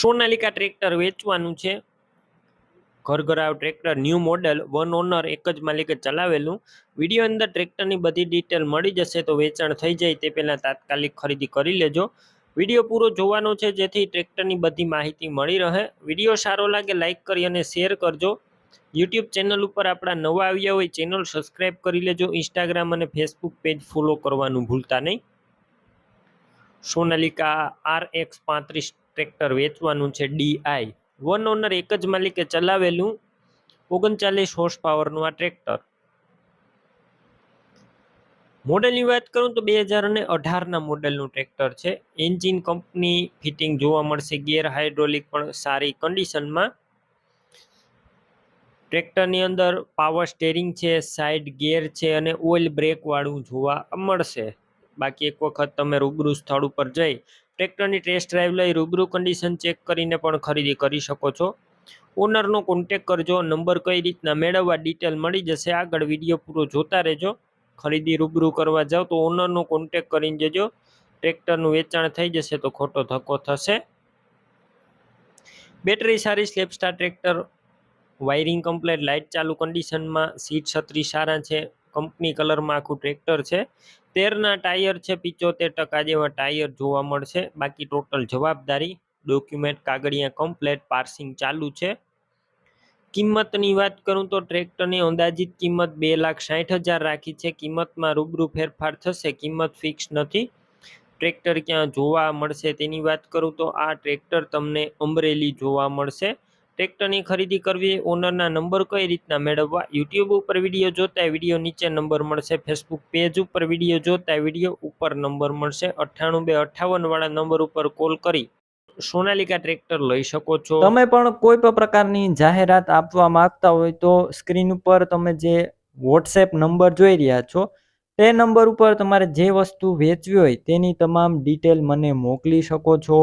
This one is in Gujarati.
સોનાલિકા ટ્રેક્ટર વેચવાનું છે. ઘરઘરાવ tractor new model, one owner, એક જ માલિકે ચલાવેલું. વિડીયો અંદર ટ્રેક્ટરની બધી ડિટેલ મળી જશે, તો વેચાણ થઈ જાય તે પહેલાં તાત્કાલિક ખરીદી કરી લેજો. વિડીયો પૂરો જોવાનો છે જેથી ટ્રેક્ટરની બધી માહિતી મળી રહે. વિડીયો સારો લાગે લાઇક કરી અને શેર કરજો. યુટ્યુબ ચેનલ ઉપર આપણા નવા આવ્યા હોય ચેનલ સબસ્ક્રાઈબ કરી લેજો. ઇન્સ્ટાગ્રામ અને ફેસબુક પેજ ફોલો કરવાનું ભૂલતા નહીં. સોનાલિકા RX35 ટ્રેક્ટર વેચવાનું છે. DI વન ઓનર, એક જ માલિકે ચલાવેલું. 39 હોર્સ પાવરનું આ ટ્રેક્ટર. મોડેલની વાત કરું તો 2018ના મોડેલનું ટ્રેક્ટર છે. એન્જિન કંપની ફિટિંગ જોવા મળશે. ગિયર હાઇડ્રોલિક પણ સારી કન્ડિશનમાં. ટ્રેક્ટરની અંદર પાવર સ્ટેરિંગ છે, સાઇડ ગિયર છે અને ઓઇલ બ્રેક વાળું જોવા મળશે. બાકી એક વખત તમે રૂબરૂ સ્થળ ઉપર જઈ ટ્રેક્ટરની ટેસ્ટ ડ્રાઈવ લઈ રૂબરૂ કન્ડિશન ચેક કરીને પણ ખરીદી કરી શકો છો. ઓનરનો કોન્ટેક કરજો. નંબર કઈ રીતના મેળવવા ડિટેલ મળી જશે. આગળ વિડીયો પૂરો જોતા રહેજો. ખરીદી રૂબરૂ કરવા જાઓ તો ઓનરનો કોન્ટેક કરીને જજો. ટ્રેક્ટરનું વેચાણ થઈ જશે તો ખોટો ધક્કો થશે. બેટરી સારી, સ્લેપસ્ટાર ટ્રેક્ટર, વાયરિંગ કમ્પ્લેટ, લાઇટ ચાલુ કન્ડિશનમાં, સીટ છત્રી સારા છે, કંપની કલરમાં આખું ટ્રેક્ટર છે. 13ના ટાયર છે. 75% જેવા ટાયર જોવા મળશે. બાકી ટોટલ જવાબદારી, ડોક્યુમેન્ટ, કાગળિયા કમ્પ્લેટ, પાર્સિંગ ચાલુ છે. કિંમતની વાત કરું તો ટ્રેક્ટરની અંદાજિત કિંમત 2,60,000 રાખી છે. કિંમતમાં રૂબરૂ ફેરફાર થશે. કિંમત ફિક્સ નથી. ટ્રેક્ટર ક્યાં જોવા મળશે તેની વાત કરું તો આ ટ્રેક્ટર તમને અમરેલી જોવા મળશે. ટ્રેક્ટરની ખરીદી કરવી, ઓનરના નંબર કઈ રીતના મેળવવા? યુટ્યુબ ઉપર વિડીયો જોતા વિડીયો નીચે નંબર મળશે. ફેસબુક પેજ ઉપર વિડીયો જોતા વિડીયો ઉપર નંબર મળશે. 98 258 વાળા નંબર ઉપર કોલ કરી સોનાલિકા ટ્રેક્ટર લઈ શકો છો. તમે પણ કોઈ પણ પ્રકારની જાહેરાત આપવા માંગતા હોય તો સ્ક્રીન ઉપર તમે જે વોટ્સએપ નંબર જોઈ રહ્યા છો તે નંબર ઉપર તમારે જે વસ્તુ વેચવી હોય તેની તમામ ડિટેલ મને મોકલી શકો છો.